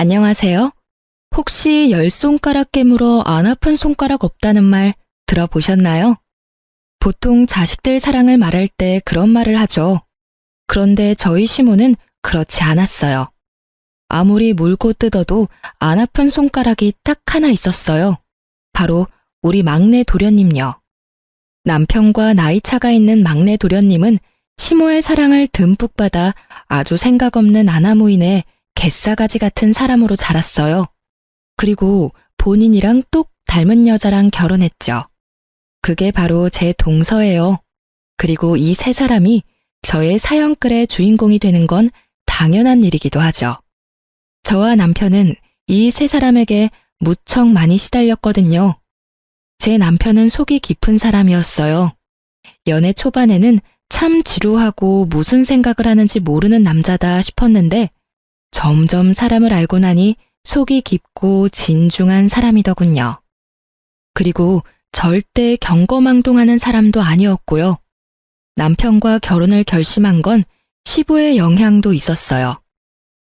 안녕하세요. 혹시 열 손가락 깨물어 안 아픈 손가락 없다는 말 들어보셨나요? 보통 자식들 사랑을 말할 때 그런 말을 하죠. 그런데 저희 시모는 그렇지 않았어요. 아무리 물고 뜯어도 안 아픈 손가락이 딱 하나 있었어요. 바로 우리 막내 도련님요. 남편과 나이 차가 있는 막내 도련님은 시모의 사랑을 듬뿍 받아 아주 생각 없는 아나무인의 갯사가지 같은 사람으로 자랐어요. 그리고 본인이랑 똑 닮은 여자랑 결혼했죠. 그게 바로 제 동서예요. 그리고 이 세 사람이 저의 사연글의 주인공이 되는 건 당연한 일이기도 하죠. 저와 남편은 이 세 사람에게 무척 많이 시달렸거든요. 제 남편은 속이 깊은 사람이었어요. 연애 초반에는 참 지루하고 무슨 생각을 하는지 모르는 남자다 싶었는데 점점 사람을 알고 나니 속이 깊고 진중한 사람이더군요. 그리고 절대 경거망동하는 사람도 아니었고요. 남편과 결혼을 결심한 건 시부의 영향도 있었어요.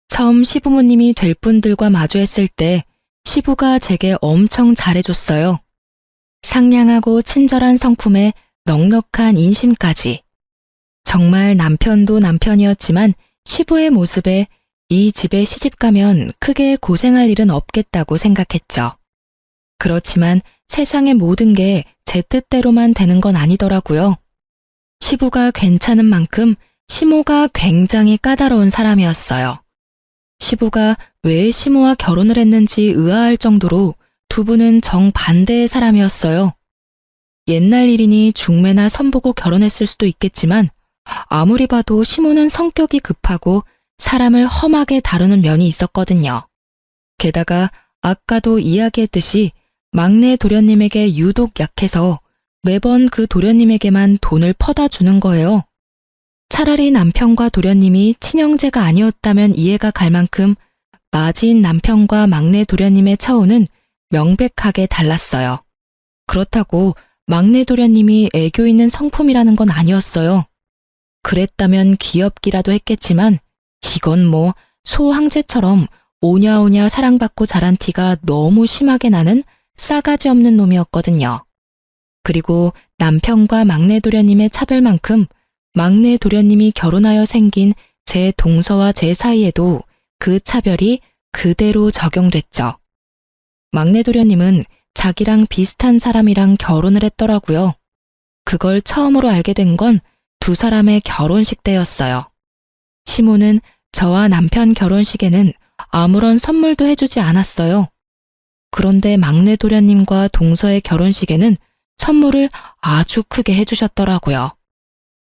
처음 시부모님이 될 분들과 마주했을 때 시부가 제게 엄청 잘해줬어요. 상냥하고 친절한 성품에 넉넉한 인심까지. 정말 남편도 남편이었지만 시부의 모습에 이 집에 시집가면 크게 고생할 일은 없겠다고 생각했죠. 그렇지만 세상의 모든 게 제 뜻대로만 되는 건 아니더라고요. 시부가 괜찮은 만큼 시모가 굉장히 까다로운 사람이었어요. 시부가 왜 시모와 결혼을 했는지 의아할 정도로 두 분은 정반대의 사람이었어요. 옛날 일이니 중매나 선보고 결혼했을 수도 있겠지만 아무리 봐도 시모는 성격이 급하고 사람을 험하게 다루는 면이 있었거든요. 게다가 아까도 이야기했듯이 막내 도련님에게 유독 약해서 매번 그 도련님에게만 돈을 퍼다 주는 거예요. 차라리 남편과 도련님이 친형제가 아니었다면 이해가 갈 만큼 맞이인 남편과 막내 도련님의 처우는 명백하게 달랐어요. 그렇다고 막내 도련님이 애교 있는 성품이라는 건 아니었어요. 그랬다면 귀엽기라도 했겠지만 이건 뭐 소 황제처럼 오냐오냐 사랑받고 자란 티가 너무 심하게 나는 싸가지 없는 놈이었거든요. 그리고 남편과 막내 도련님의 차별만큼 막내 도련님이 결혼하여 생긴 제 동서와 제 사이에도 그 차별이 그대로 적용됐죠. 막내 도련님은 자기랑 비슷한 사람이랑 결혼을 했더라고요. 그걸 처음으로 알게 된 건 두 사람의 결혼식 때였어요. 시모는 저와 남편 결혼식에는 아무런 선물도 해주지 않았어요. 그런데 막내 도련님과 동서의 결혼식에는 선물을 아주 크게 해주셨더라고요.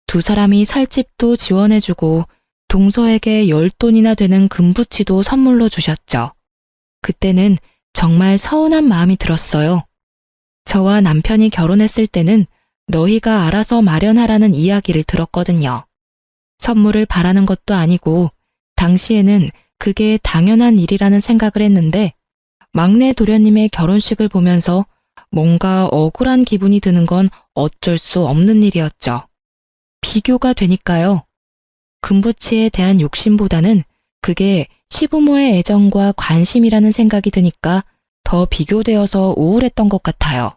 두 사람이 살집도 지원해주고 동서에게 10돈이나 되는 금부치도 선물로 주셨죠. 그때는 정말 서운한 마음이 들었어요. 저와 남편이 결혼했을 때는 너희가 알아서 마련하라는 이야기를 들었거든요. 선물을 바라는 것도 아니고 당시에는 그게 당연한 일이라는 생각을 했는데 막내 도련님의 결혼식을 보면서 뭔가 억울한 기분이 드는 건 어쩔 수 없는 일이었죠. 비교가 되니까요. 금부치에 대한 욕심보다는 그게 시부모의 애정과 관심이라는 생각이 드니까 더 비교되어서 우울했던 것 같아요.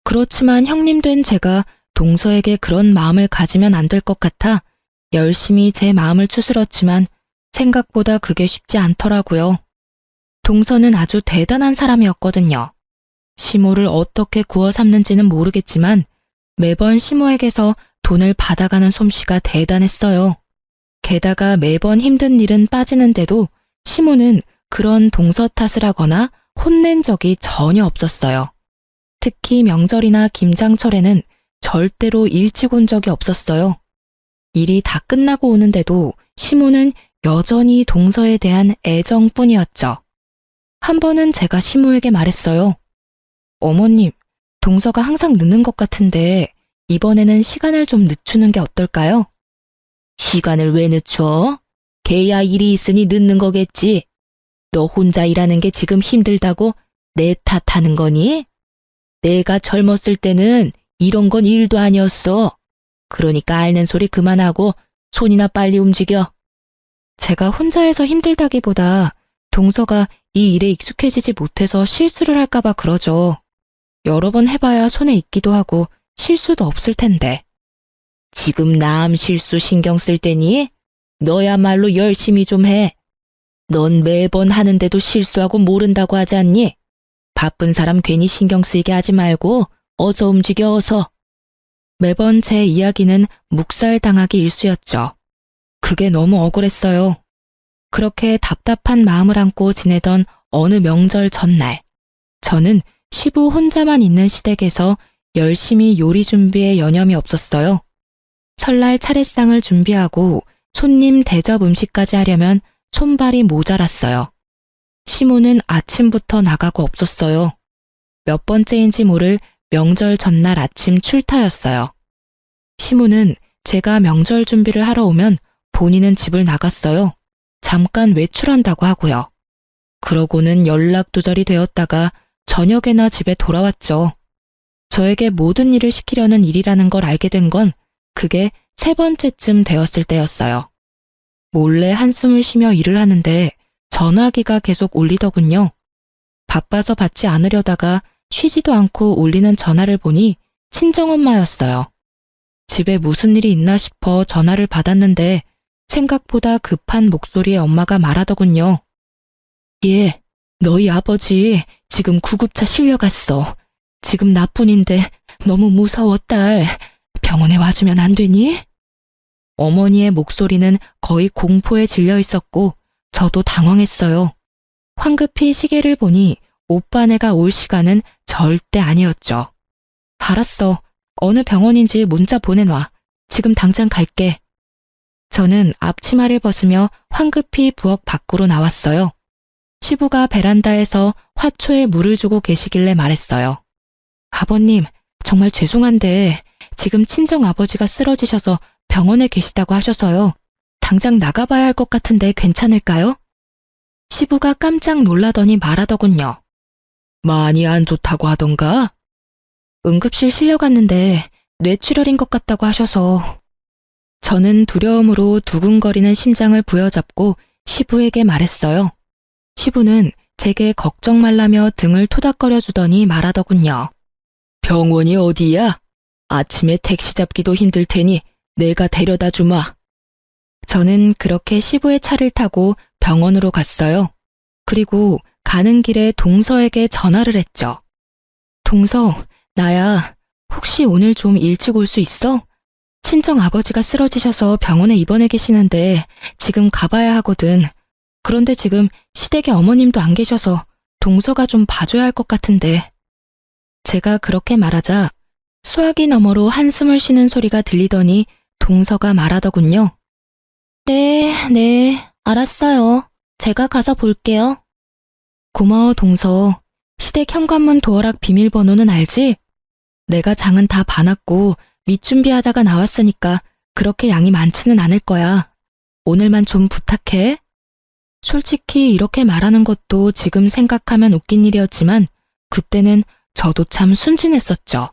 그렇지만 형님 된 제가 동서에게 그런 마음을 가지면 안 될 것 같아 열심히 제 마음을 추스렀지만 생각보다 그게 쉽지 않더라고요. 동서는 아주 대단한 사람이었거든요. 시모를 어떻게 구워 삼는지는 모르겠지만 매번 시모에게서 돈을 받아가는 솜씨가 대단했어요. 게다가 매번 힘든 일은 빠지는데도 시모는 그런 동서 탓을 하거나 혼낸 적이 전혀 없었어요. 특히 명절이나 김장철에는 절대로 일찍 온 적이 없었어요. 일이 다 끝나고 오는데도 시모는 여전히 동서에 대한 애정뿐이었죠. 한 번은 제가 시모에게 말했어요. 어머님, 동서가 항상 늦는 것 같은데 이번에는 시간을 좀 늦추는 게 어떨까요? 시간을 왜 늦춰? 걔야 일이 있으니 늦는 거겠지. 너 혼자 일하는 게 지금 힘들다고 내 탓하는 거니? 내가 젊었을 때는 이런 건 일도 아니었어. 그러니까 앓는 소리 그만하고 손이나 빨리 움직여. 제가 혼자 해서 힘들다기보다 동서가 이 일에 익숙해지지 못해서 실수를 할까봐 그러죠. 여러 번 해봐야 손에 익기도 하고 실수도 없을 텐데. 지금 남 실수 신경 쓸 때니? 너야말로 열심히 좀 해. 넌 매번 하는데도 실수하고 모른다고 하지 않니? 바쁜 사람 괜히 신경 쓰이게 하지 말고 어서 움직여 어서. 매번 제 이야기는 묵살당하기 일쑤였죠. 그게 너무 억울했어요. 그렇게 답답한 마음을 안고 지내던 어느 명절 전날, 저는 시부 혼자만 있는 시댁에서 열심히 요리 준비에 여념이 없었어요. 설날 차례상을 준비하고 손님 대접 음식까지 하려면 손발이 모자랐어요. 시모는 아침부터 나가고 없었어요. 몇 번째인지 모를 명절 전날 아침 출타였어요. 시모는 제가 명절 준비를 하러 오면 본인은 집을 나갔어요. 잠깐 외출한다고 하고요. 그러고는 연락두절이 되었다가 저녁에나 집에 돌아왔죠. 저에게 모든 일을 시키려는 일이라는 걸 알게 된 건 그게 3번째쯤 되었을 때였어요. 몰래 한숨을 쉬며 일을 하는데 전화기가 계속 울리더군요. 바빠서 받지 않으려다가 쉬지도 않고 울리는 전화를 보니 친정엄마였어요. 집에 무슨 일이 있나 싶어 전화를 받았는데 생각보다 급한 목소리의 엄마가 말하더군요. 예, 너희 아버지 지금 구급차 실려갔어. 지금 나뿐인데 너무 무서워 딸. 병원에 와주면 안 되니? 어머니의 목소리는 거의 공포에 질려 있었고 저도 당황했어요. 황급히 시계를 보니 오빠네가 올 시간은 절대 아니었죠. 알았어. 어느 병원인지 문자 보내놔. 지금 당장 갈게. 저는 앞치마를 벗으며 황급히 부엌 밖으로 나왔어요. 시부가 베란다에서 화초에 물을 주고 계시길래 말했어요. 아버님, 정말 죄송한데 지금 친정아버지가 쓰러지셔서 병원에 계시다고 하셔서요. 당장 나가봐야 할 것 같은데 괜찮을까요? 시부가 깜짝 놀라더니 말하더군요. 많이 안 좋다고 하던가? 응급실 실려갔는데 뇌출혈인 것 같다고 하셔서. 저는 두려움으로 두근거리는 심장을 부여잡고 시부에게 말했어요. 시부는 제게 걱정 말라며 등을 토닥거려 주더니 말하더군요. 병원이 어디야? 아침에 택시 잡기도 힘들 테니 내가 데려다 주마. 저는 그렇게 시부의 차를 타고 병원으로 갔어요. 그리고 가는 길에 동서에게 전화를 했죠. 동서, 나야. 혹시 오늘 좀 일찍 올 수 있어? 친정 아버지가 쓰러지셔서 병원에 입원해 계시는데 지금 가봐야 하거든. 그런데 지금 시댁에 어머님도 안 계셔서 동서가 좀 봐줘야 할 것 같은데. 제가 그렇게 말하자 수화기 너머로 한숨을 쉬는 소리가 들리더니 동서가 말하더군요. 네, 알았어요. 제가 가서 볼게요. 고마워, 동서. 시댁 현관문 도어락 비밀번호는 알지? 내가 장은 다 봐놨고 밑준비하다가 나왔으니까 그렇게 양이 많지는 않을 거야. 오늘만 좀 부탁해. 솔직히 이렇게 말하는 것도 지금 생각하면 웃긴 일이었지만 그때는 저도 참 순진했었죠.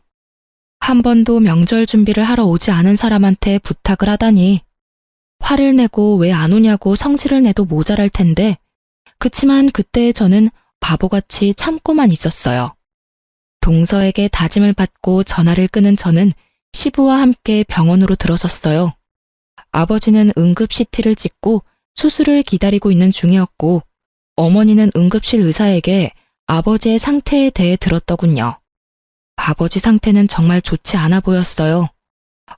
한 번도 명절 준비를 하러 오지 않은 사람한테 부탁을 하다니. 화를 내고 왜 안 오냐고 성질을 내도 모자랄 텐데 그치만 그때 저는 바보같이 참고만 있었어요. 동서에게 다짐을 받고 전화를 끄는 저는 시부와 함께 병원으로 들어섰어요. 아버지는 응급 CT를 찍고 수술을 기다리고 있는 중이었고 어머니는 응급실 의사에게 아버지의 상태에 대해 들었더군요. 아버지 상태는 정말 좋지 않아 보였어요.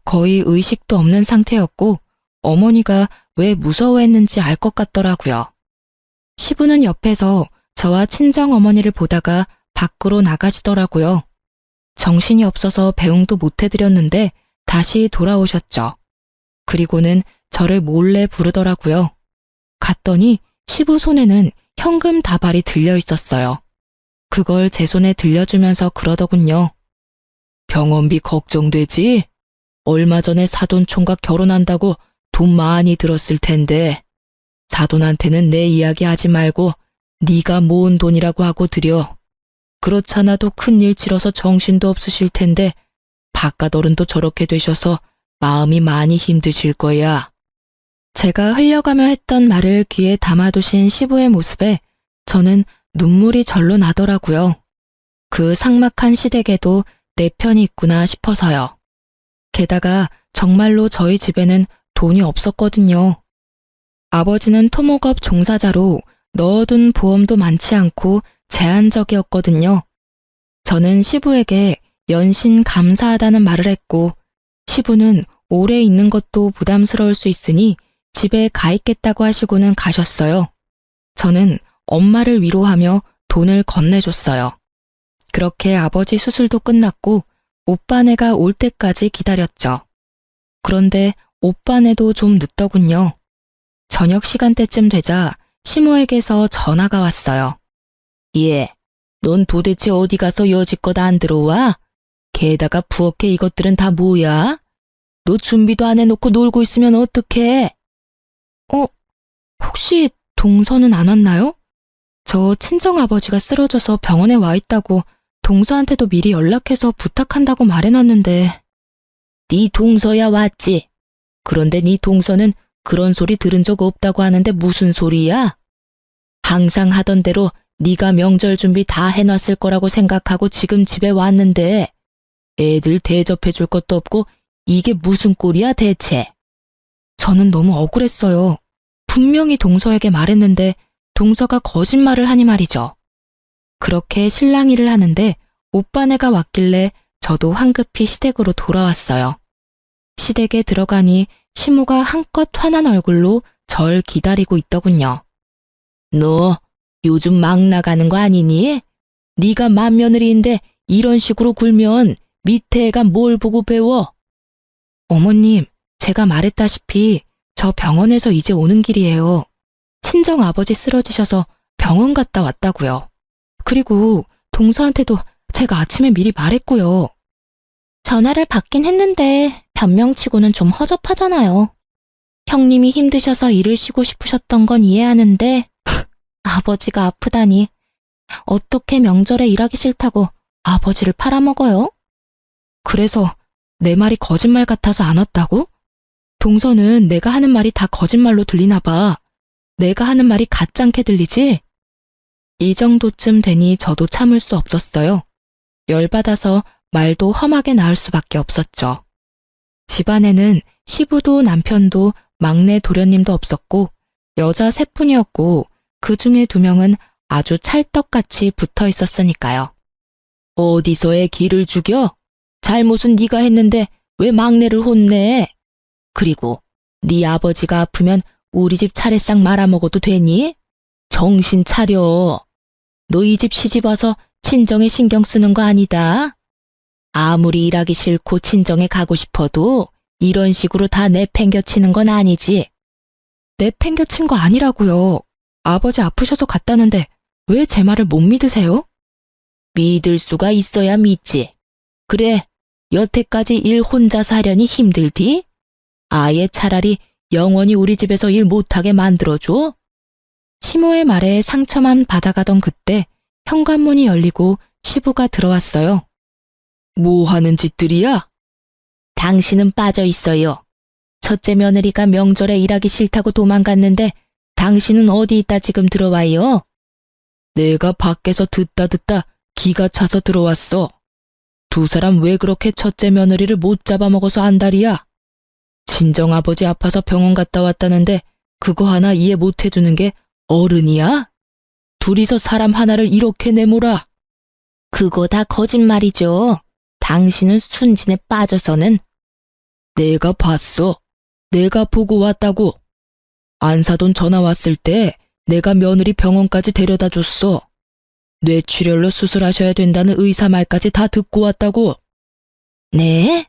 거의 의식도 없는 상태였고 어머니가 왜 무서워했는지 알 것 같더라고요. 시부는 옆에서 저와 친정어머니를 보다가 밖으로 나가시더라고요. 정신이 없어서 배웅도 못 해드렸는데 다시 돌아오셨죠. 그리고는 저를 몰래 부르더라고요. 갔더니 시부 손에는 현금 다발이 들려 있었어요. 그걸 제 손에 들려주면서 그러더군요. 병원비 걱정되지? 얼마 전에 사돈총각 결혼한다고 돈 많이 들었을 텐데 사돈한테는 내 이야기 하지 말고 네가 모은 돈이라고 하고 드려. 그렇잖아도 큰일 치러서 정신도 없으실 텐데 바깥 어른도 저렇게 되셔서 마음이 많이 힘드실 거야. 제가 흘려가며 했던 말을 귀에 담아두신 시부의 모습에 저는 눈물이 절로 나더라고요. 그 삭막한 시댁에도 내 편이 있구나 싶어서요. 게다가 정말로 저희 집에는 돈이 없었거든요. 아버지는 토목업 종사자로 넣어둔 보험도 많지 않고 제한적이었거든요. 저는 시부에게 연신 감사하다는 말을 했고, 시부는 오래 있는 것도 부담스러울 수 있으니 집에 가 있겠다고 하시고는 가셨어요. 저는 엄마를 위로하며 돈을 건네줬어요. 그렇게 아버지 수술도 끝났고 오빠네가 올 때까지 기다렸죠. 그런데 오빠네도 좀 늦더군요. 저녁 시간대쯤 되자 시모에게서 전화가 왔어요. 예, 넌 도대체 어디 가서 여지껏 안 들어와? 게다가 부엌에 이것들은 다 뭐야? 너 준비도 안 해놓고 놀고 있으면 어떡해? 혹시 동서는 안 왔나요? 저 친정아버지가 쓰러져서 병원에 와 있다고 동서한테도 미리 연락해서 부탁한다고 말해놨는데. 네 동서야 왔지. 그런데 네 동서는 그런 소리 들은 적 없다고 하는데 무슨 소리야? 항상 하던 대로 네가 명절 준비 다 해놨을 거라고 생각하고 지금 집에 왔는데 애들 대접해줄 것도 없고 이게 무슨 꼴이야 대체? 저는 너무 억울했어요. 분명히 동서에게 말했는데 동서가 거짓말을 하니 말이죠. 그렇게 실랑이를 하는데 오빠네가 왔길래 저도 황급히 시댁으로 돌아왔어요. 시댁에 들어가니 시모가 한껏 화난 얼굴로 절 기다리고 있더군요. 너 요즘 막 나가는 거 아니니? 네가 맏며느리인데 이런 식으로 굴면 밑에 애가 뭘 보고 배워? 어머님, 제가 말했다시피 저 병원에서 이제 오는 길이에요. 친정 아버지 쓰러지셔서 병원 갔다 왔다고요. 그리고 동서한테도 제가 아침에 미리 말했고요. 전화를 받긴 했는데 변명치고는 좀 허접하잖아요. 형님이 힘드셔서 일을 쉬고 싶으셨던 건 이해하는데 아버지가 아프다니 어떻게 명절에 일하기 싫다고 아버지를 팔아먹어요? 그래서 내 말이 거짓말 같아서 안 왔다고? 동서는 내가 하는 말이 다 거짓말로 들리나 봐. 내가 하는 말이 가짱게 들리지? 이 정도쯤 되니 저도 참을 수 없었어요. 열받아서 말도 험하게 나올 수밖에 없었죠. 집안에는 시부도 남편도 막내 도련님도 없었고 여자 셋뿐이었고 그 중에 2명은 아주 찰떡같이 붙어 있었으니까요. 어디서 애 기를 죽여? 잘못은 네가 했는데 왜 막내를 혼내? 그리고 네 아버지가 아프면 우리 집 차례상 말아먹어도 되니? 정신 차려. 너 이 집 시집 와서 친정에 신경 쓰는 거 아니다. 아무리 일하기 싫고 친정에 가고 싶어도 이런 식으로 다 내팽겨치는 건 아니지. 내팽겨친 거 아니라고요. 아버지 아프셔서 갔다는데 왜 제 말을 못 믿으세요? 믿을 수가 있어야 믿지. 그래, 여태까지 일 혼자서 하려니 힘들디? 아예 차라리 영원히 우리 집에서 일 못하게 만들어줘? 시모의 말에 상처만 받아가던 그때 현관문이 열리고 시부가 들어왔어요. 뭐 하는 짓들이야? 당신은 빠져 있어요. 첫째 며느리가 명절에 일하기 싫다고 도망갔는데 당신은 어디 있다 지금 들어와요? 내가 밖에서 듣다 기가 차서 들어왔어. 2 사람 왜 그렇게 첫째 며느리를 못 잡아먹어서 안달이야? 친정아버지 아파서 병원 갔다 왔다는데 그거 하나 이해 못 해주는 게 어른이야? 둘이서 사람 하나를 이렇게 내몰아. 그거 다 거짓말이죠. 당신은 순진에 빠져서는. 내가 봤어. 내가 보고 왔다고. 안사돈 전화 왔을 때 내가 며느리 병원까지 데려다 줬어. 뇌출혈로 수술하셔야 된다는 의사 말까지 다 듣고 왔다고. 네?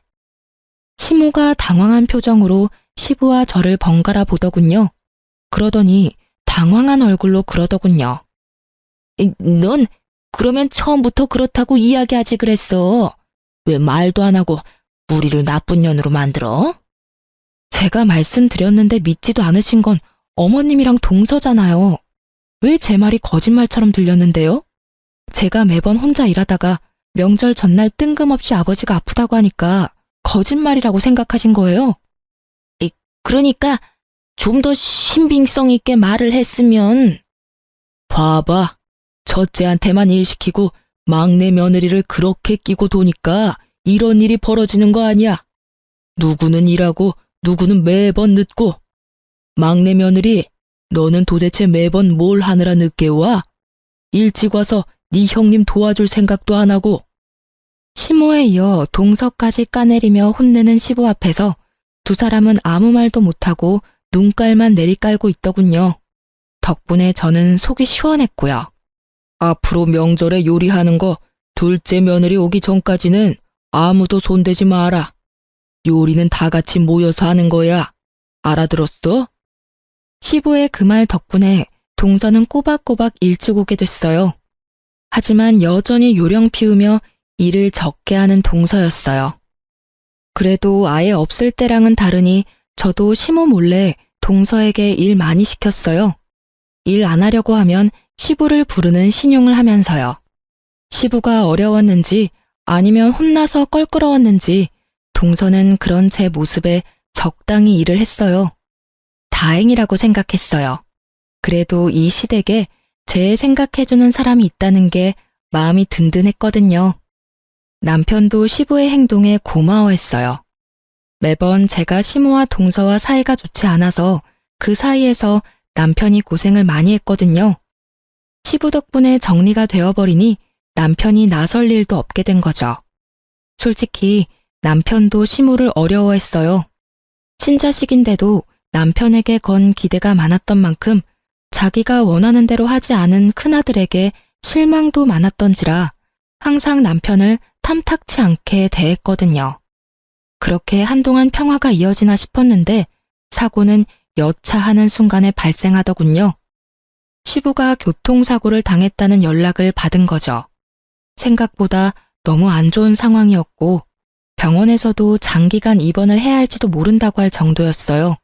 시모가 당황한 표정으로 시부와 저를 번갈아 보더군요. 그러더니 당황한 얼굴로 그러더군요. 넌 그러면 처음부터 그렇다고 이야기하지 그랬어. 왜 말도 안 하고 우리를 나쁜 년으로 만들어? 제가 말씀드렸는데 믿지도 않으신 건 어머님이랑 동서잖아요. 왜 제 말이 거짓말처럼 들렸는데요? 제가 매번 혼자 일하다가 명절 전날 뜬금없이 아버지가 아프다고 하니까 거짓말이라고 생각하신 거예요? 그러니까 좀 더 신빙성 있게 말을 했으면. 봐봐. 첫째한테만 일 시키고 막내 며느리를 그렇게 끼고 도니까 이런 일이 벌어지는 거 아니야. 누구는 일하고 누구는 매번 늦고. 막내 며느리, 너는 도대체 매번 뭘 하느라 늦게 와? 일찍 와서 네 형님 도와줄 생각도 안 하고. 시모에 이어 동서까지 까내리며 혼내는 시부 앞에서 두 사람은 아무 말도 못하고 눈깔만 내리깔고 있더군요. 덕분에 저는 속이 시원했고요. 앞으로 명절에 요리하는 거 둘째 며느리 오기 전까지는 아무도 손대지 마라. 요리는 다 같이 모여서 하는 거야. 알아들었어? 시부의 그 말 덕분에 동서는 꼬박꼬박 일찍 오게 됐어요. 하지만 여전히 요령 피우며 일을 적게 하는 동서였어요. 그래도 아예 없을 때랑은 다르니 저도 시모 몰래 동서에게 일 많이 시켰어요. 일 안 하려고 하면 시부를 부르는 신용을 하면서요. 시부가 어려웠는지 아니면 혼나서 껄끄러웠는지 동서는 그런 제 모습에 적당히 일을 했어요. 다행이라고 생각했어요. 그래도 이 시댁에 제 생각해주는 사람이 있다는 게 마음이 든든했거든요. 남편도 시부의 행동에 고마워했어요. 매번 제가 시모와 동서와 사이가 좋지 않아서 그 사이에서 남편이 고생을 많이 했거든요. 시부 덕분에 정리가 되어버리니 남편이 나설 일도 없게 된 거죠. 솔직히 남편도 시모를 어려워했어요. 친자식인데도 남편에게 건 기대가 많았던 만큼 자기가 원하는 대로 하지 않은 큰아들에게 실망도 많았던지라 항상 남편을 탐탁치 않게 대했거든요. 그렇게 한동안 평화가 이어지나 싶었는데 사고는 여차하는 순간에 발생하더군요. 시부가 교통사고를 당했다는 연락을 받은 거죠. 생각보다 너무 안 좋은 상황이었고 병원에서도 장기간 입원을 해야 할지도 모른다고 할 정도였어요.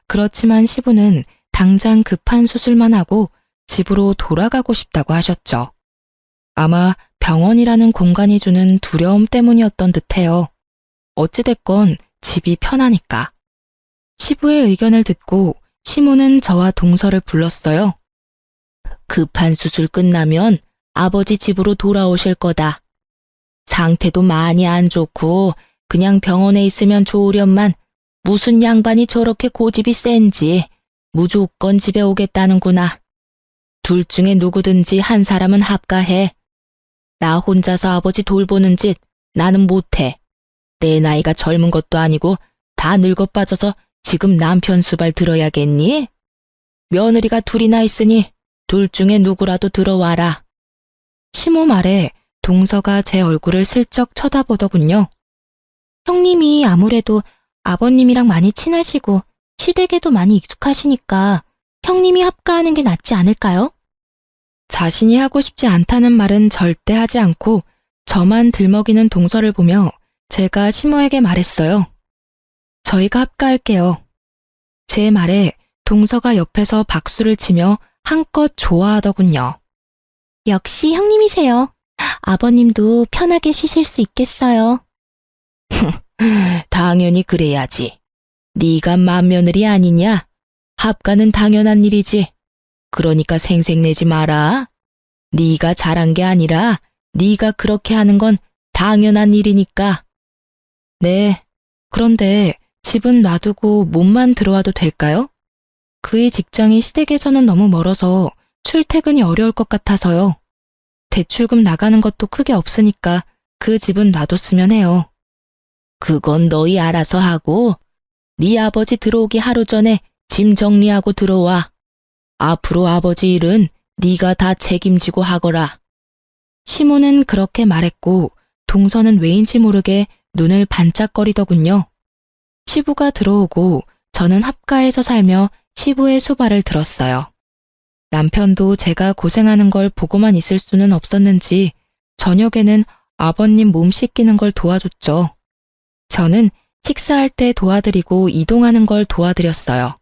그렇지만 시부는 당장 급한 수술만 하고 집으로 돌아가고 싶다고 하셨죠. 아마 병원이라는 공간이 주는 두려움 때문이었던 듯해요. 어찌됐건 집이 편하니까. 시부의 의견을 듣고 시모는 저와 동서를 불렀어요. 급한 수술 끝나면 아버지 집으로 돌아오실 거다. 상태도 많이 안 좋고 그냥 병원에 있으면 좋으련만 무슨 양반이 저렇게 고집이 센지 무조건 집에 오겠다는구나. 둘 중에 누구든지 한 사람은 합가해. 나 혼자서 아버지 돌보는 짓 나는 못해. 내 나이가 젊은 것도 아니고 다 늙어 빠져서 지금 남편 수발 들어야겠니? 며느리가 둘이나 있으니 둘 중에 누구라도 들어와라. 시모 말에 동서가 제 얼굴을 슬쩍 쳐다보더군요. 형님이 아무래도 아버님이랑 많이 친하시고 시댁에도 많이 익숙하시니까 형님이 합가하는 게 낫지 않을까요? 자신이 하고 싶지 않다는 말은 절대 하지 않고 저만 들먹이는 동서를 보며 제가 시모에게 말했어요. 저희가 합가할게요. 제 말에 동서가 옆에서 박수를 치며 한껏 좋아하더군요. 역시 형님이세요. 아버님도 편하게 쉬실 수 있겠어요. 당연히 그래야지. 네가 맏며느리 아니냐? 합가는 당연한 일이지. 그러니까 생색내지 마라. 네가 잘한 게 아니라 네가 그렇게 하는 건 당연한 일이니까. 네, 그런데 집은 놔두고 몸만 들어와도 될까요? 그의 직장이 시댁에서는 너무 멀어서 출퇴근이 어려울 것 같아서요. 대출금 나가는 것도 크게 없으니까 그 집은 놔뒀으면 해요. 그건 너희 알아서 하고 네 아버지 들어오기 하루 전에 짐 정리하고 들어와. 앞으로 아버지 일은 네가 다 책임지고 하거라. 시모는 그렇게 말했고 동서는 왜인지 모르게 눈을 반짝거리더군요. 시부가 들어오고 저는 합가에서 살며 시부의 수발을 들었어요. 남편도 제가 고생하는 걸 보고만 있을 수는 없었는지 저녁에는 아버님 몸 씻기는 걸 도와줬죠. 저는 식사할 때 도와드리고 이동하는 걸 도와드렸어요.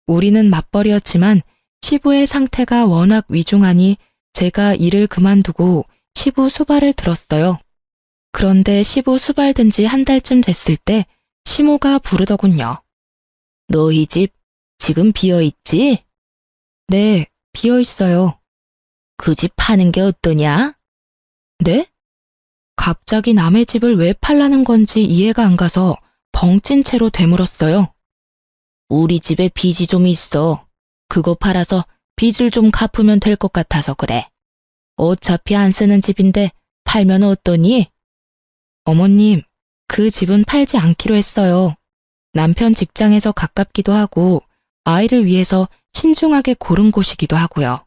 우리는 맞벌이였지만 시부의 상태가 워낙 위중하니 제가 일을 그만두고 시부 수발을 들었어요. 그런데 시부 수발든 지 한 달쯤 됐을 때 시모가 부르더군요. 너희 집 지금 비어있지? 네, 비어 있어요. 그 집 파는 게 어떠냐? 네? 갑자기 남의 집을 왜 팔라는 건지 이해가 안 가서 벙찐 채로 되물었어요. 우리 집에 빚이 좀 있어. 그거 팔아서 빚을 좀 갚으면 될 것 같아서 그래. 어차피 안 쓰는 집인데 팔면 어떠니? 어머님, 그 집은 팔지 않기로 했어요. 남편 직장에서 가깝기도 하고 아이를 위해서 신중하게 고른 곳이기도 하고요.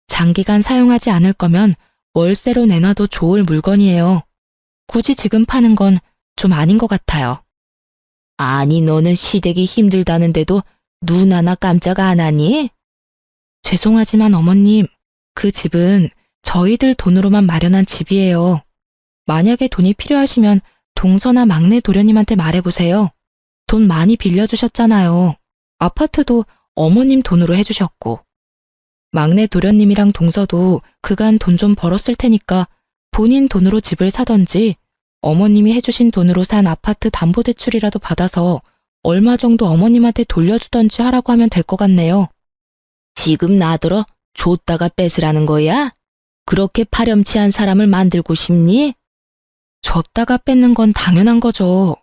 장기간 사용하지 않을 거면 월세로 내놔도 좋을 물건이에요. 굳이 지금 파는 건 좀 아닌 것 같아요. 아니, 너는 시댁이 힘들다는데도 눈 하나 깜짝 안 하니? 죄송하지만 어머님, 그 집은 저희들 돈으로만 마련한 집이에요. 만약에 돈이 필요하시면 동서나 막내 도련님한테 말해보세요. 돈 많이 빌려주셨잖아요. 아파트도 어머님 돈으로 해주셨고. 막내 도련님이랑 동서도 그간 돈 좀 벌었을 테니까 본인 돈으로 집을 사던지 어머님이 해주신 돈으로 산 아파트 담보대출이라도 받아서 얼마 정도 어머님한테 돌려주던지 하라고 하면 될 것 같네요. 지금 나더러 줬다가 뺏으라는 거야? 그렇게 파렴치한 사람을 만들고 싶니? 줬다가 뺏는 건 당연한 거죠.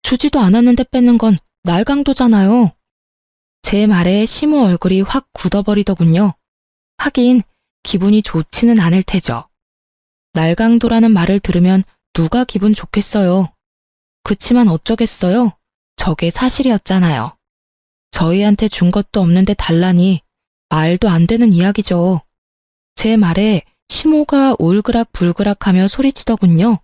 주지도 않았는데 뺏는 건 날강도잖아요. 제 말에 시무 얼굴이 확 굳어버리더군요. 하긴 기분이 좋지는 않을 테죠. 날강도라는 말을 들으면 누가 기분 좋겠어요. 그치만 어쩌겠어요. 저게 사실이었잖아요. 저희한테 준 것도 없는데 달라니 말도 안 되는 이야기죠. 제 말에 시모가 울그락불그락하며 소리치더군요.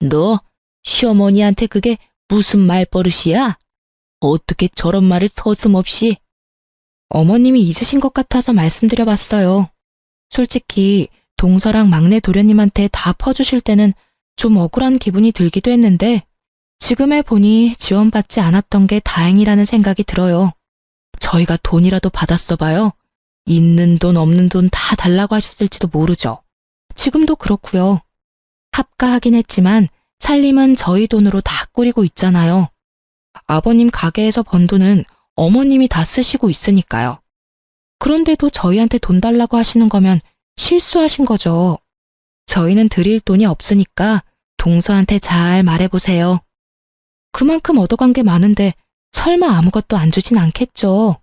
너 시어머니한테 그게 무슨 말버릇이야? 어떻게 저런 말을 서슴없이? 어머님이 잊으신 것 같아서 말씀드려봤어요. 솔직히 동서랑 막내 도련님한테 다 퍼주실 때는 좀 억울한 기분이 들기도 했는데 지금 해보니 지원받지 않았던 게 다행이라는 생각이 들어요. 저희가 돈이라도 받았어 봐요. 있는 돈 없는 돈 다 달라고 하셨을지도 모르죠. 지금도 그렇고요. 합가하긴 했지만 살림은 저희 돈으로 다 꾸리고 있잖아요. 아버님 가게에서 번 돈은 어머님이 다 쓰시고 있으니까요. 그런데도 저희한테 돈 달라고 하시는 거면 실수하신 거죠. 저희는 드릴 돈이 없으니까 동서한테 잘 말해보세요. 그만큼 얻어간 게 많은데 설마 아무것도 안 주진 않겠죠.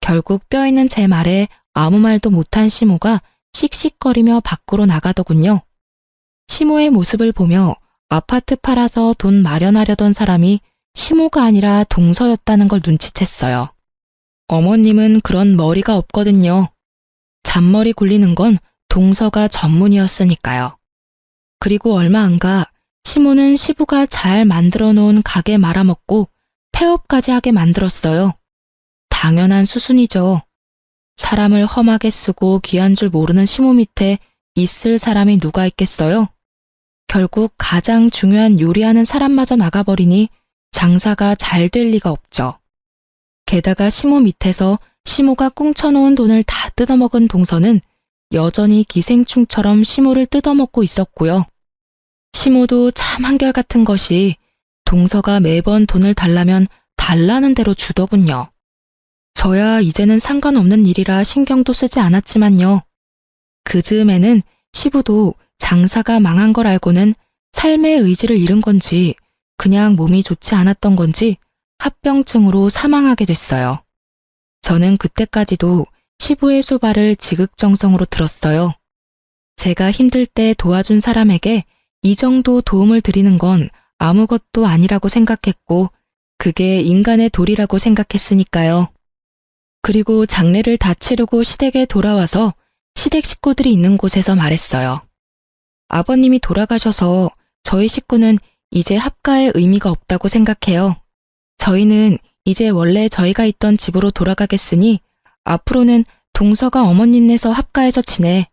결국 뼈 있는 제 말에 아무 말도 못한 시모가 씩씩거리며 밖으로 나가더군요. 시모의 모습을 보며 아파트 팔아서 돈 마련하려던 사람이 시모가 아니라 동서였다는 걸 눈치챘어요. 어머님은 그런 머리가 없거든요. 잔머리 굴리는 건 동서가 전문이었으니까요. 그리고 얼마 안 가 시모는 시부가 잘 만들어 놓은 가게 말아먹고 폐업까지 하게 만들었어요. 당연한 수순이죠. 사람을 험하게 쓰고 귀한 줄 모르는 시모 밑에 있을 사람이 누가 있겠어요? 결국 가장 중요한 요리하는 사람마저 나가버리니 장사가 잘 될 리가 없죠. 게다가 시모 밑에서 시모가 꽁쳐놓은 돈을 다 뜯어먹은 동서는 여전히 기생충처럼 시모를 뜯어먹고 있었고요. 시모도 참 한결같은 것이 동서가 매번 돈을 달라면 달라는 대로 주더군요. 저야 이제는 상관없는 일이라 신경도 쓰지 않았지만요. 그 즈음에는 시부도 장사가 망한 걸 알고는 삶의 의지를 잃은 건지 그냥 몸이 좋지 않았던 건지 합병증으로 사망하게 됐어요. 저는 그때까지도 시부의 수발을 지극정성으로 들었어요. 제가 힘들 때 도와준 사람에게 이 정도 도움을 드리는 건 아무것도 아니라고 생각했고 그게 인간의 도리라고 생각했으니까요. 그리고 장례를 다 치르고 시댁에 돌아와서 시댁 식구들이 있는 곳에서 말했어요. 아버님이 돌아가셔서 저희 식구는 이제 합가의 의미가 없다고 생각해요. 저희는 이제 원래 저희가 있던 집으로 돌아가겠으니 앞으로는 동서가 어머님네서 합가해서 지내.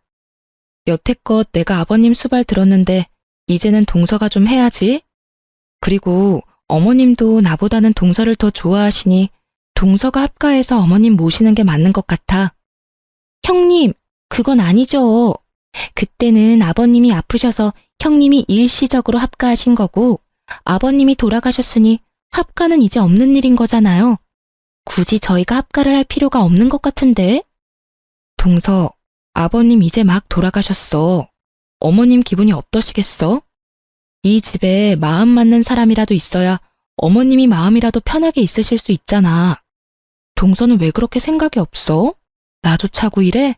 여태껏 내가 아버님 수발 들었는데 이제는 동서가 좀 해야지. 그리고 어머님도 나보다는 동서를 더 좋아하시니 동서가 합가해서 어머님 모시는 게 맞는 것 같아. 형님, 그건 아니죠. 그때는 아버님이 아프셔서 형님이 일시적으로 합가하신 거고 아버님이 돌아가셨으니 합가는 이제 없는 일인 거잖아요. 굳이 저희가 합가를 할 필요가 없는 것 같은데? 동서, 아버님 이제 막 돌아가셨어. 어머님 기분이 어떠시겠어? 이 집에 마음 맞는 사람이라도 있어야 어머님이 마음이라도 편하게 있으실 수 있잖아. 동서는 왜 그렇게 생각이 없어? 나조차고 이래?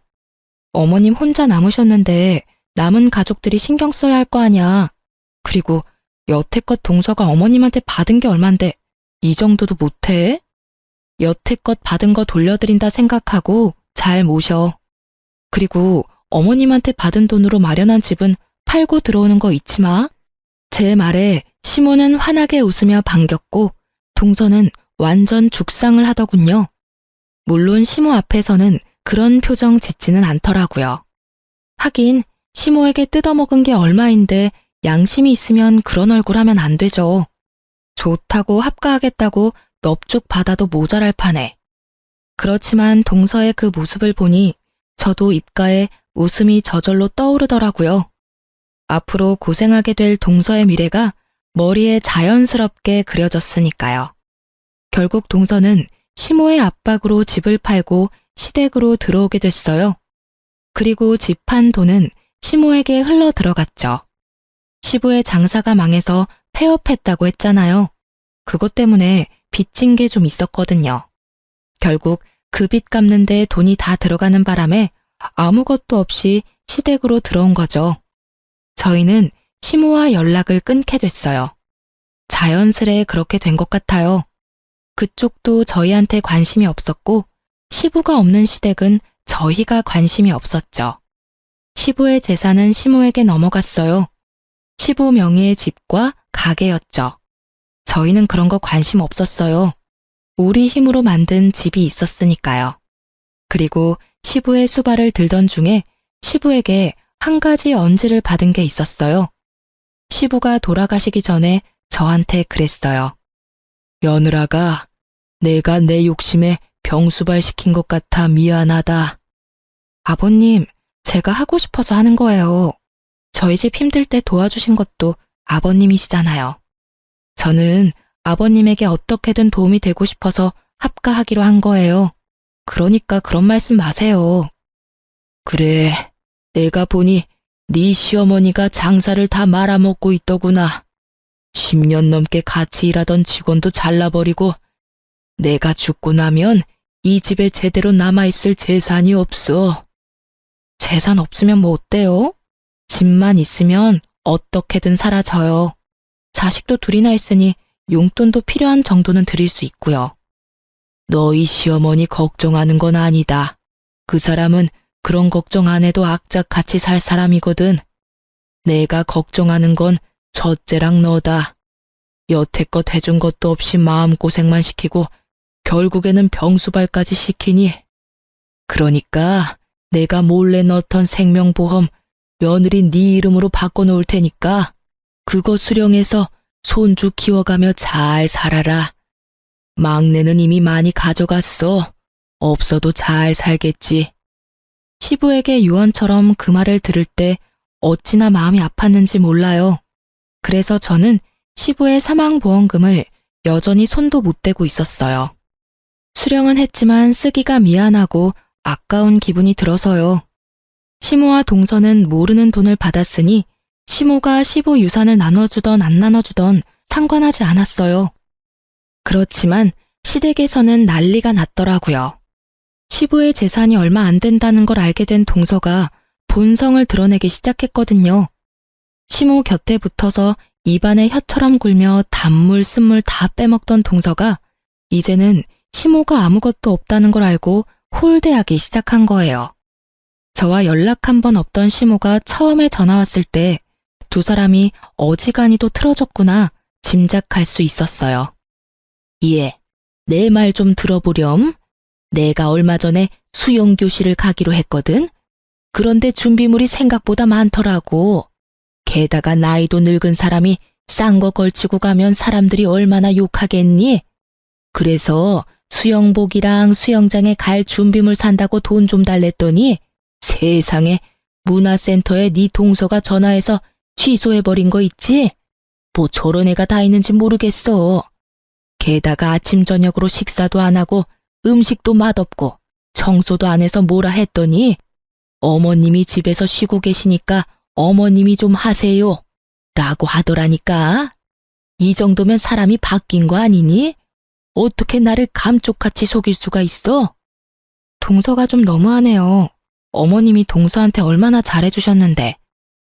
어머님 혼자 남으셨는데 남은 가족들이 신경 써야 할 거 아니야. 그리고 여태껏 동서가 어머님한테 받은 게 얼만데 이 정도도 못해? 여태껏 받은 거 돌려드린다 생각하고 잘 모셔. 그리고 어머님한테 받은 돈으로 마련한 집은 팔고 들어오는 거 잊지 마. 제 말에 시모는 환하게 웃으며 반겼고 동서는 완전 죽상을 하더군요. 물론 시모 앞에서는 그런 표정 짓지는 않더라고요. 하긴 시모에게 뜯어먹은 게 얼마인데 양심이 있으면 그런 얼굴 하면 안 되죠. 좋다고 합가하겠다고 넙죽 받아도 모자랄 판에. 그렇지만 동서의 그 모습을 보니 저도 입가에 웃음이 저절로 떠오르더라고요. 앞으로 고생하게 될 동서의 미래가 머리에 자연스럽게 그려졌으니까요. 결국 동서는 시모의 압박으로 집을 팔고 시댁으로 들어오게 됐어요. 그리고 집 판 돈은 시모에게 흘러 들어갔죠. 시부의 장사가 망해서 폐업했다고 했잖아요. 그것 때문에 빚진 게 좀 있었거든요. 결국 그 빚 갚는데 돈이 다 들어가는 바람에 아무것도 없이 시댁으로 들어온 거죠. 저희는 시모와 연락을 끊게 됐어요. 자연스레 그렇게 된 것 같아요. 그쪽도 저희한테 관심이 없었고 시부가 없는 시댁은 저희가 관심이 없었죠. 시부의 재산은 시모에게 넘어갔어요. 시부 명의의 집과 가게였죠. 저희는 그런 거 관심 없었어요. 우리 힘으로 만든 집이 있었으니까요. 그리고 시부의 수발을 들던 중에 시부에게 한 가지 언지를 받은 게 있었어요. 시부가 돌아가시기 전에 저한테 그랬어요. 며느라가 내가 내 욕심에 병수발 시킨 것 같아 미안하다. 아버님, 제가 하고 싶어서 하는 거예요. 저희 집 힘들 때 도와주신 것도 아버님이시잖아요. 저는 아버님에게 어떻게든 도움이 되고 싶어서 합가하기로 한 거예요. 그러니까 그런 말씀 마세요. 그래, 내가 보니 네 시어머니가 장사를 다 말아먹고 있더구나. 10년 넘게 같이 일하던 직원도 잘라버리고 내가 죽고 나면 이 집에 제대로 남아있을 재산이 없어. 재산 없으면 뭐 어때요? 집만 있으면 어떻게든 사라져요. 자식도 둘이나 있으니 용돈도 필요한 정도는 드릴 수 있고요. 너희 시어머니 걱정하는 건 아니다. 그 사람은 그런 걱정 안 해도 악착같이 살 사람이거든. 내가 걱정하는 건 첫째랑 너다. 여태껏 해준 것도 없이 마음고생만 시키고 결국에는 병수발까지 시키니. 그러니까 내가 몰래 넣던 생명보험 며느리 네 이름으로 바꿔놓을 테니까 그거 수령해서 손주 키워가며 잘 살아라. 막내는 이미 많이 가져갔어. 없어도 잘 살겠지. 시부에게 유언처럼 그 말을 들을 때 어찌나 마음이 아팠는지 몰라요. 그래서 저는 시부의 사망보험금을 여전히 손도 못 대고 있었어요. 수령은 했지만 쓰기가 미안하고 아까운 기분이 들어서요. 시모와 동서는 모르는 돈을 받았으니 시모가 시부 유산을 나눠주던 안 나눠주던 상관하지 않았어요. 그렇지만 시댁에서는 난리가 났더라고요. 시부의 재산이 얼마 안 된다는 걸 알게 된 동서가 본성을 드러내기 시작했거든요. 시모 곁에 붙어서 입안에 혀처럼 굴며 단물 쓴물 다 빼먹던 동서가 이제는 시모가 아무것도 없다는 걸 알고 홀대하기 시작한 거예요. 저와 연락 한 번 없던 시모가 처음에 전화 왔을 때 두 사람이 어지간히도 틀어졌구나 짐작할 수 있었어요. 예, 내 말 좀 들어보렴. 내가 얼마 전에 수영교실을 가기로 했거든. 그런데 준비물이 생각보다 많더라고. 게다가 나이도 늙은 사람이 싼 거 걸치고 가면 사람들이 얼마나 욕하겠니? 그래서 수영복이랑 수영장에 갈 준비물 산다고 돈 좀 달랬더니 세상에 문화센터에 네 동서가 전화해서 취소해버린 거 있지? 뭐 저런 애가 다 있는지 모르겠어. 게다가 아침 저녁으로 식사도 안 하고 음식도 맛없고 청소도 안 해서 뭐라 했더니 어머님이 집에서 쉬고 계시니까 어머님이 좀 하세요. 라고 하더라니까. 이 정도면 사람이 바뀐 거 아니니? 어떻게 나를 감쪽같이 속일 수가 있어? 동서가 좀 너무하네요. 어머님이 동서한테 얼마나 잘해주셨는데.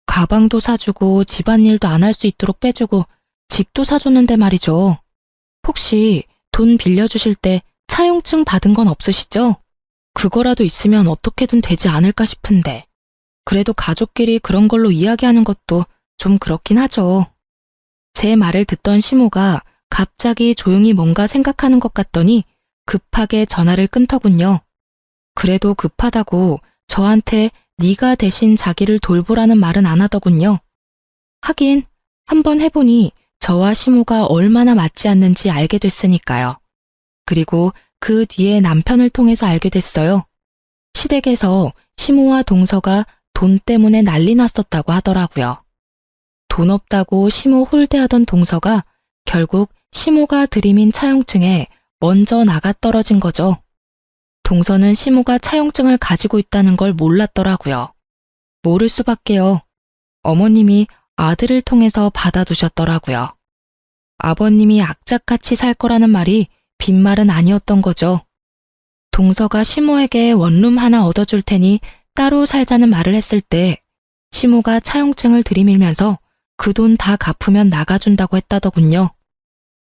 가방도 사주고 집안일도 안 할 수 있도록 빼주고 집도 사줬는데 말이죠. 혹시 돈 빌려주실 때 차용증 받은 건 없으시죠? 그거라도 있으면 어떻게든 되지 않을까 싶은데. 그래도 가족끼리 그런 걸로 이야기하는 것도 좀 그렇긴 하죠. 제 말을 듣던 시모가 갑자기 조용히 뭔가 생각하는 것 같더니 급하게 전화를 끊더군요. 그래도 급하다고 저한테 네가 대신 자기를 돌보라는 말은 안 하더군요. 하긴 한번 해보니 저와 시모가 얼마나 맞지 않는지 알게 됐으니까요. 그리고 그 뒤에 남편을 통해서 알게 됐어요. 시댁에서 시모와 동서가 돈 때문에 난리 났었다고 하더라고요. 돈 없다고 시모 홀대하던 동서가 결국 시모가 들이민 차용증에 먼저 나가 떨어진 거죠. 동서는 시모가 차용증을 가지고 있다는 걸 몰랐더라고요. 모를 수밖에요. 어머님이 아들을 통해서 받아두셨더라고요. 아버님이 악착같이 살 거라는 말이 빈말은 아니었던 거죠. 동서가 시모에게 원룸 하나 얻어줄 테니 따로 살자는 말을 했을 때 시모가 차용증을 들이밀면서 그 돈 다 갚으면 나가준다고 했다더군요.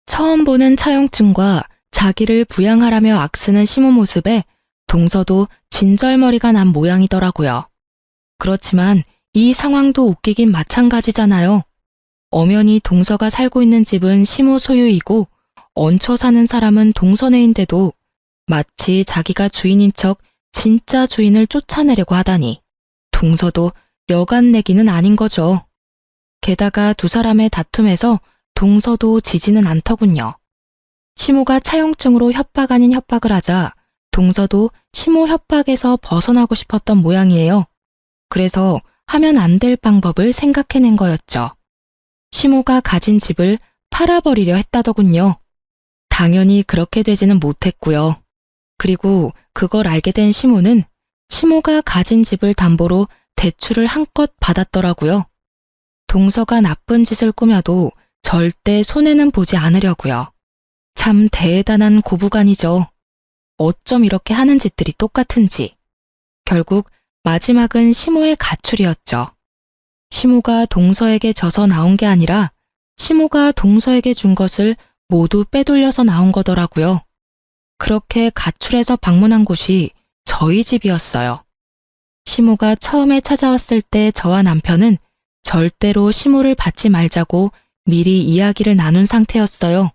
처음 보는 차용증과 자기를 부양하라며 악쓰는 시모 모습에 동서도 진절머리가 난 모양이더라고요. 그렇지만 이 상황도 웃기긴 마찬가지잖아요. 엄연히 동서가 살고 있는 집은 시모 소유이고 얹혀 사는 사람은 동서네인데도 마치 자기가 주인인 척 진짜 주인을 쫓아내려고 하다니 동서도 여간 내기는 아닌 거죠. 게다가 두 사람의 다툼에서 동서도 지지는 않더군요. 시모가 차용증으로 협박 아닌 협박을 하자 동서도 시모 협박에서 벗어나고 싶었던 모양이에요. 그래서 하면 안 될 방법을 생각해낸 거였죠. 시모가 가진 집을 팔아버리려 했다더군요. 당연히 그렇게 되지는 못했고요. 그리고 그걸 알게 된 시모는 시모가 가진 집을 담보로 대출을 한껏 받았더라고요. 동서가 나쁜 짓을 꾸며도 절대 손해는 보지 않으려고요. 참 대단한 고부간이죠. 어쩜 이렇게 하는 짓들이 똑같은지. 결국 마지막은 시모의 가출이었죠. 시모가 동서에게 져서 나온 게 아니라 시모가 동서에게 준 것을 모두 빼돌려서 나온 거더라고요. 그렇게 가출해서 방문한 곳이 저희 집이었어요. 시모가 처음에 찾아왔을 때 저와 남편은 절대로 시모를 받지 말자고 미리 이야기를 나눈 상태였어요.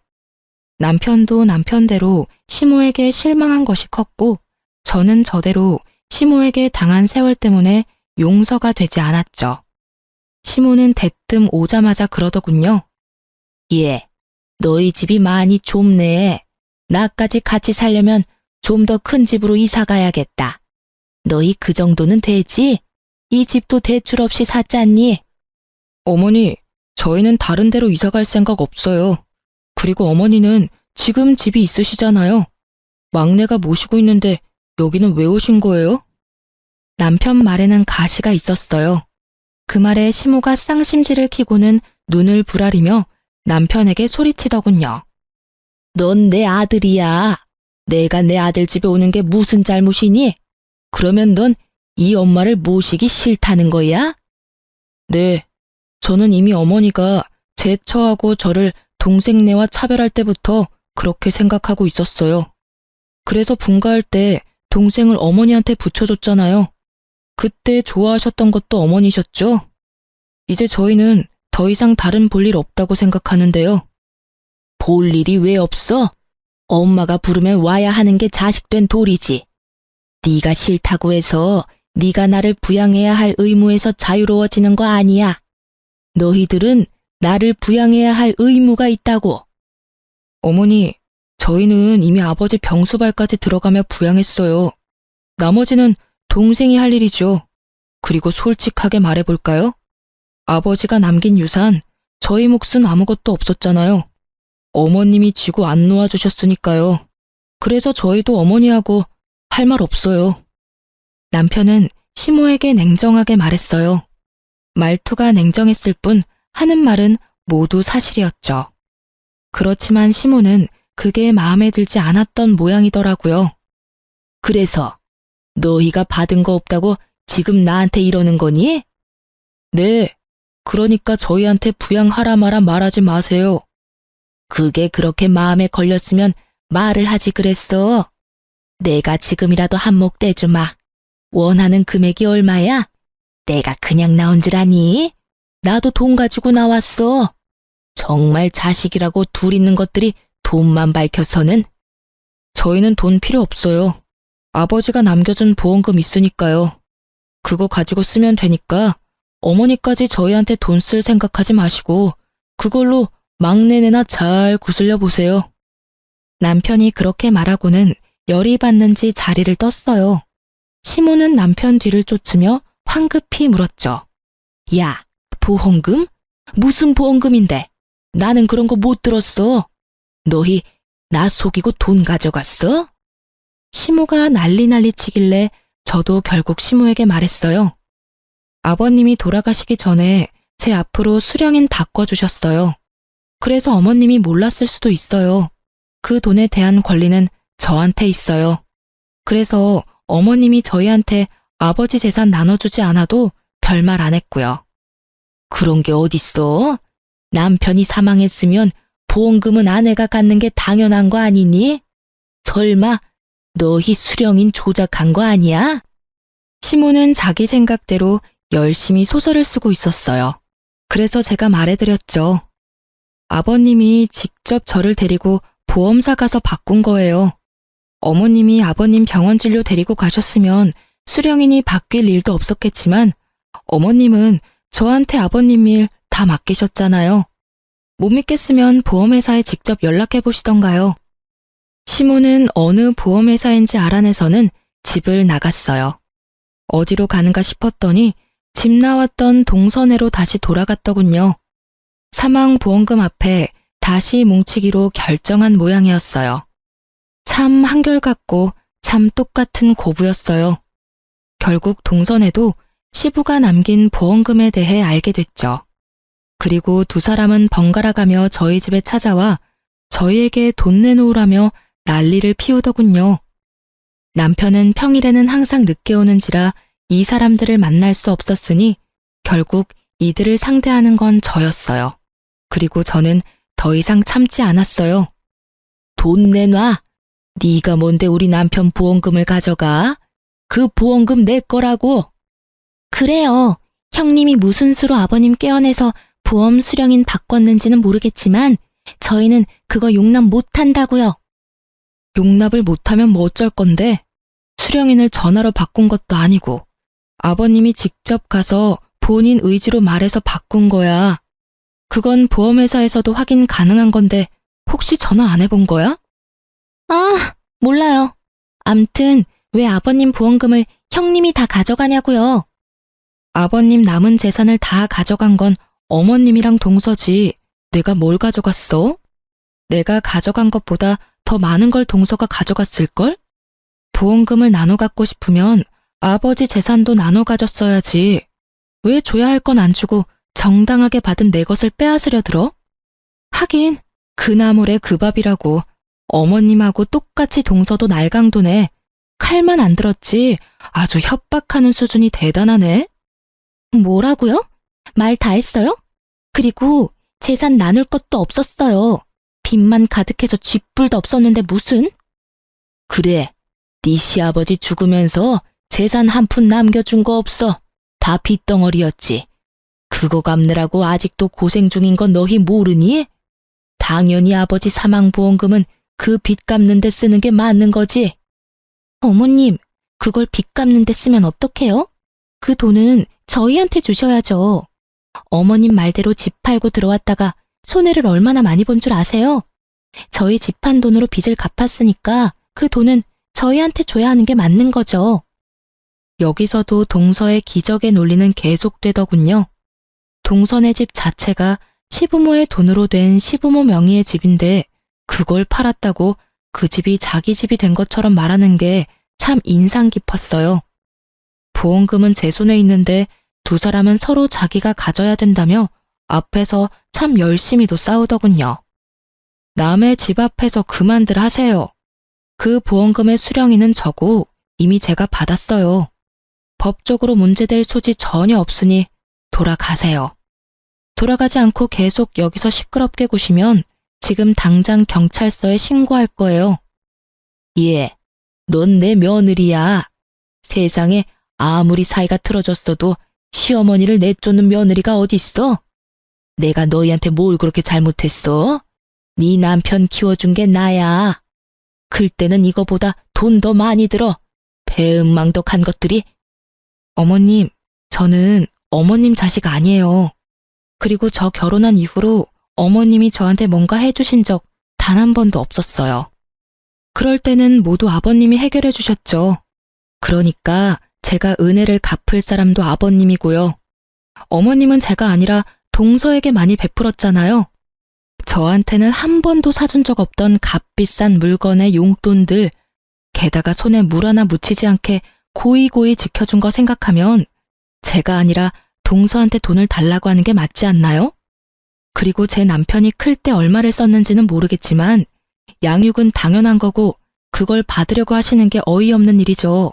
남편도 남편대로 시모에게 실망한 것이 컸고 저는 저대로 시모에게 당한 세월 때문에 용서가 되지 않았죠. 시모는 대뜸 오자마자 그러더군요. 예, 너희 집이 많이 좁네. 나까지 같이 살려면 좀 더 큰 집으로 이사 가야겠다. 너희 그 정도는 되지? 이 집도 대출 없이 샀잖니? 어머니, 저희는 다른 데로 이사 갈 생각 없어요. 그리고 어머니는 지금 집이 있으시잖아요. 막내가 모시고 있는데 여기는 왜 오신 거예요? 남편 말에는 가시가 있었어요. 그 말에 시모가 쌍심지를 켜고는 눈을 부라리며 남편에게 소리치더군요. 넌 내 아들이야. 내가 내 아들 집에 오는 게 무슨 잘못이니? 그러면 넌 이 엄마를 모시기 싫다는 거야? 네, 저는 이미 어머니가 제 처하고 저를 동생네와 차별할 때부터 그렇게 생각하고 있었어요. 그래서 분가할 때 동생을 어머니한테 붙여줬잖아요. 그때 좋아하셨던 것도 어머니셨죠? 이제 저희는 더 이상 다른 볼일 없다고 생각하는데요. 볼 일이 왜 없어? 엄마가 부르면 와야 하는 게 자식된 도리지. 네가 싫다고 해서 네가 나를 부양해야 할 의무에서 자유로워지는 거 아니야. 너희들은 나를 부양해야 할 의무가 있다고. 어머니, 저희는 이미 아버지 병수발까지 들어가며 부양했어요. 나머지는 동생이 할 일이죠. 그리고 솔직하게 말해볼까요? 아버지가 남긴 유산, 저희 몫은 아무것도 없었잖아요. 어머님이 쥐고 안 놓아주셨으니까요. 그래서 저희도 어머니하고 할 말 없어요. 남편은 시모에게 냉정하게 말했어요. 말투가 냉정했을 뿐 하는 말은 모두 사실이었죠. 그렇지만 시모는 그게 마음에 들지 않았던 모양이더라고요. 그래서 너희가 받은 거 없다고 지금 나한테 이러는 거니? 네, 그러니까 저희한테 부양하라 마라 말하지 마세요. 그게 그렇게 마음에 걸렸으면 말을 하지 그랬어. 내가 지금이라도 한몫 떼주마. 원하는 금액이 얼마야? 내가 그냥 나온 줄 아니? 나도 돈 가지고 나왔어. 정말 자식이라고 둘 있는 것들이 돈만 밝혀서는. 저희는 돈 필요 없어요. 아버지가 남겨준 보험금 있으니까요. 그거 가지고 쓰면 되니까 어머니까지 저희한테 돈 쓸 생각하지 마시고 그걸로 막내네나 잘 구슬려 보세요. 남편이 그렇게 말하고는 열이 받는지 자리를 떴어요. 시모는 남편 뒤를 쫓으며 황급히 물었죠. 야, 보험금? 무슨 보험금인데? 나는 그런 거 못 들었어. 너희 나 속이고 돈 가져갔어? 시모가 난리 치길래 저도 결국 시모에게 말했어요. 아버님이 돌아가시기 전에 제 앞으로 수령인 바꿔주셨어요. 그래서 어머님이 몰랐을 수도 있어요. 그 돈에 대한 권리는 저한테 있어요. 그래서 어머님이 저희한테 아버지 재산 나눠주지 않아도 별말 안 했고요. 그런 게 어딨어? 남편이 사망했으면 보험금은 아내가 갖는 게 당연한 거 아니니? 설마 너희 수령인 조작한 거 아니야? 시모는 자기 생각대로 열심히 소설을 쓰고 있었어요. 그래서 제가 말해드렸죠. 아버님이 직접 저를 데리고 보험사 가서 바꾼 거예요. 어머님이 아버님 병원 진료 데리고 가셨으면 수령인이 바뀔 일도 없었겠지만 어머님은 저한테 아버님 일 다 맡기셨잖아요. 못 믿겠으면 보험회사에 직접 연락해 보시던가요. 시모는 어느 보험회사인지 알아내서는 집을 나갔어요. 어디로 가는가 싶었더니 집 나왔던 동선회로 다시 돌아갔더군요. 사망보험금 앞에 다시 뭉치기로 결정한 모양이었어요. 참 한결같고 참 똑같은 고부였어요. 결국 동선회도 시부가 남긴 보험금에 대해 알게 됐죠. 그리고 두 사람은 번갈아가며 저희 집에 찾아와 저희에게 돈 내놓으라며 난리를 피우더군요. 남편은 평일에는 항상 늦게 오는지라 이 사람들을 만날 수 없었으니 결국 이들을 상대하는 건 저였어요. 그리고 저는 더 이상 참지 않았어요. 돈 내놔. 네가 뭔데 우리 남편 보험금을 가져가? 그 보험금 내 거라고. 그래요. 형님이 무슨 수로 아버님 깨어내서 보험 수령인 바꿨는지는 모르겠지만 저희는 그거 용납 못한다고요. 용납을 못하면 뭐 어쩔 건데? 수령인을 전화로 바꾼 것도 아니고 아버님이 직접 가서 본인 의지로 말해서 바꾼 거야. 그건 보험회사에서도 확인 가능한 건데 혹시 전화 안 해본 거야? 아, 몰라요. 암튼 왜 아버님 보험금을 형님이 다 가져가냐고요. 아버님 남은 재산을 다 가져간 건 어머님이랑 동서지. 내가 뭘 가져갔어? 내가 가져간 것보다 더 많은 걸 동서가 가져갔을걸? 보험금을 나눠 갖고 싶으면 아버지 재산도 나눠 가졌어야지. 왜 줘야 할 건 안 주고 정당하게 받은 내 것을 빼앗으려 들어? 하긴 그 나물에 그 밥이라고. 어머님하고 똑같이 동서도 날강도네. 칼만 안 들었지 아주 협박하는 수준이 대단하네. 뭐라고요? 말 다 했어요? 그리고 재산 나눌 것도 없었어요. 빚만 가득해서 쥐뿔도 없었는데 무슨? 그래, 네 시아버지 죽으면서 재산 한 푼 남겨준 거 없어. 다 빚덩어리였지. 그거 갚느라고 아직도 고생 중인 건 너희 모르니? 당연히 아버지 사망보험금은 그 빚 갚는 데 쓰는 게 맞는 거지. 어머님, 그걸 빚 갚는 데 쓰면 어떡해요? 그 돈은 저희한테 주셔야죠. 어머님 말대로 집 팔고 들어왔다가 손해를 얼마나 많이 본 줄 아세요? 저희 집 판 돈으로 빚을 갚았으니까 그 돈은 저희한테 줘야 하는 게 맞는 거죠. 여기서도 동서의 기적의 논리는 계속되더군요. 동선의 집 자체가 시부모의 돈으로 된 시부모 명의의 집인데 그걸 팔았다고 그 집이 자기 집이 된 것처럼 말하는 게 참 인상 깊었어요. 보험금은 제 손에 있는데 두 사람은 서로 자기가 가져야 된다며 앞에서 참 열심히도 싸우더군요. 남의 집 앞에서 그만들 하세요. 그 보험금의 수령인은 저고 이미 제가 받았어요. 법적으로 문제될 소지 전혀 없으니 돌아가세요. 돌아가지 않고 계속 여기서 시끄럽게 구시면 지금 당장 경찰서에 신고할 거예요. 예, 넌 내 며느리야. 세상에 아무리 사이가 틀어졌어도 시어머니를 내쫓는 며느리가 어딨어? 내가 너희한테 뭘 그렇게 잘못했어? 네 남편 키워준 게 나야. 클 때는 이거보다 돈 더 많이 들어. 배은망덕한 것들이. 어머님, 저는 어머님 자식 아니에요. 그리고 저 결혼한 이후로 어머님이 저한테 뭔가 해주신 적 단 한 번도 없었어요. 그럴 때는 모두 아버님이 해결해 주셨죠. 그러니까 제가 은혜를 갚을 사람도 아버님이고요. 어머님은 제가 아니라 동서에게 많이 베풀었잖아요. 저한테는 한 번도 사준 적 없던 값비싼 물건의 용돈들, 게다가 손에 물 하나 묻히지 않게 고이고이 지켜준 거 생각하면 제가 아니라 동서한테 돈을 달라고 하는 게 맞지 않나요? 그리고 제 남편이 클 때 얼마를 썼는지는 모르겠지만 양육은 당연한 거고 그걸 받으려고 하시는 게 어이없는 일이죠.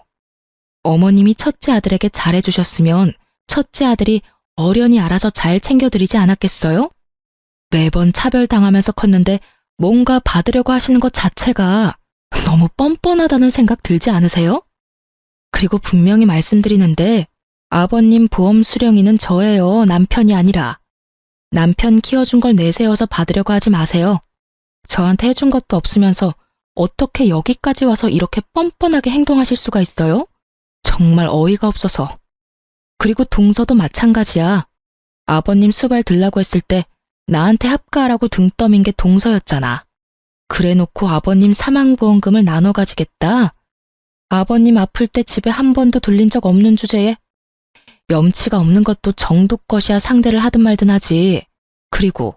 어머님이 첫째 아들에게 잘해주셨으면 첫째 아들이 어련히 알아서 잘 챙겨드리지 않았겠어요? 매번 차별당하면서 컸는데 뭔가 받으려고 하시는 것 자체가 너무 뻔뻔하다는 생각 들지 않으세요? 그리고 분명히 말씀드리는데 아버님 보험 수령인은 저예요. 남편이 아니라. 남편 키워준 걸 내세워서 받으려고 하지 마세요. 저한테 해준 것도 없으면서 어떻게 여기까지 와서 이렇게 뻔뻔하게 행동하실 수가 있어요? 정말 어이가 없어서. 그리고 동서도 마찬가지야. 아버님 수발 들라고 했을 때 나한테 합가하라고 등 떠민 게 동서였잖아. 그래놓고 아버님 사망보험금을 나눠 가지겠다. 아버님 아플 때 집에 한 번도 들린 적 없는 주제에 염치가 없는 것도 정도 것이야 상대를 하든 말든 하지. 그리고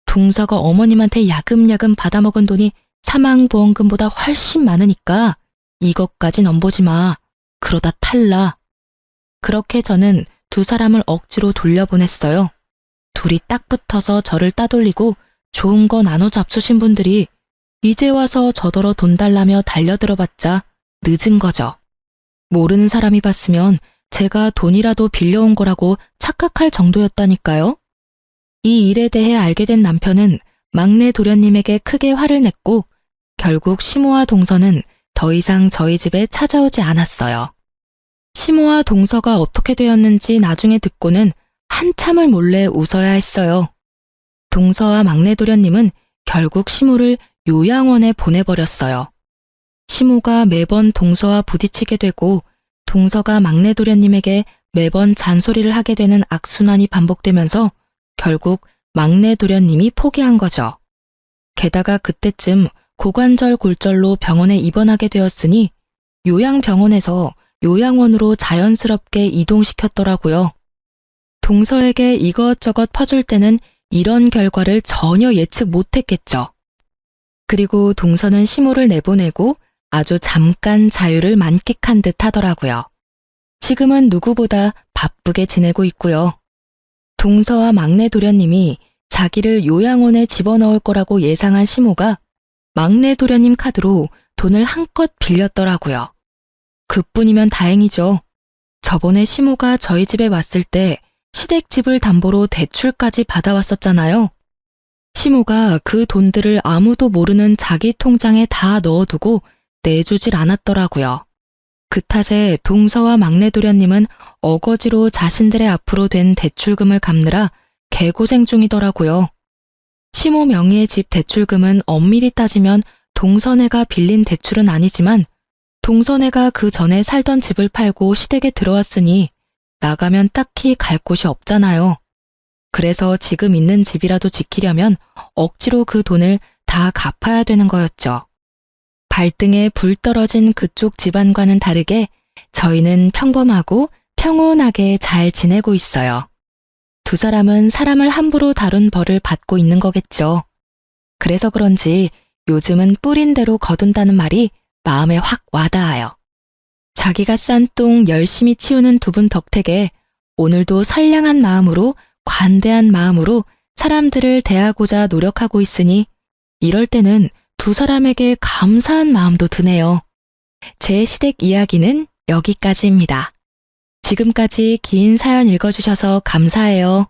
동서가 어머님한테 야금야금 받아먹은 돈이 사망보험금보다 훨씬 많으니까 이것까지 넘보지 마. 그러다 탈나. 그렇게 저는 두 사람을 억지로 돌려보냈어요. 둘이 딱 붙어서 저를 따돌리고 좋은 거 나눠 잡수신 분들이 이제 와서 저더러 돈 달라며 달려들어봤자 늦은 거죠. 모르는 사람이 봤으면 제가 돈이라도 빌려온 거라고 착각할 정도였다니까요. 이 일에 대해 알게 된 남편은 막내 도련님에게 크게 화를 냈고 결국 시모와 동서는 더 이상 저희 집에 찾아오지 않았어요. 시모와 동서가 어떻게 되었는지 나중에 듣고는 한참을 몰래 웃어야 했어요. 동서와 막내 도련님은 결국 시모를 요양원에 보내버렸어요. 시모가 매번 동서와 부딪히게 되고 동서가 막내 도련님에게 매번 잔소리를 하게 되는 악순환이 반복되면서 결국 막내 도련님이 포기한 거죠. 게다가 그때쯤 고관절 골절로 병원에 입원하게 되었으니 요양병원에서 요양원으로 자연스럽게 이동시켰더라고요. 동서에게 이것저것 퍼줄 때는 이런 결과를 전혀 예측 못했겠죠. 그리고 동서는 시모를 내보내고 아주 잠깐 자유를 만끽한 듯 하더라고요. 지금은 누구보다 바쁘게 지내고 있고요. 동서와 막내 도련님이 자기를 요양원에 집어넣을 거라고 예상한 시모가 막내 도련님 카드로 돈을 한껏 빌렸더라고요. 그뿐이면 다행이죠. 저번에 시모가 저희 집에 왔을 때 시댁집을 담보로 대출까지 받아왔었잖아요. 시모가 그 돈들을 아무도 모르는 자기 통장에 다 넣어두고 내주질 않았더라고요. 그 탓에 동서와 막내 도련님은 어거지로 자신들의 앞으로 된 대출금을 갚느라 개고생 중이더라고요. 시모 명의의 집 대출금은 엄밀히 따지면 동서네가 빌린 대출은 아니지만 동서네가 그 전에 살던 집을 팔고 시댁에 들어왔으니 나가면 딱히 갈 곳이 없잖아요. 그래서 지금 있는 집이라도 지키려면 억지로 그 돈을 다 갚아야 되는 거였죠. 발등에 불 떨어진 그쪽 집안과는 다르게 저희는 평범하고 평온하게 잘 지내고 있어요. 두 사람은 사람을 함부로 다룬 벌을 받고 있는 거겠죠. 그래서 그런지 요즘은 뿌린 대로 거둔다는 말이 마음에 확 와닿아요. 자기가 싼 똥 열심히 치우는 두 분 덕택에 오늘도 선량한 마음으로, 관대한 마음으로 사람들을 대하고자 노력하고 있으니 이럴 때는 두 사람에게 감사한 마음도 드네요. 제 시댁 이야기는 여기까지입니다. 지금까지 긴 사연 읽어주셔서 감사해요.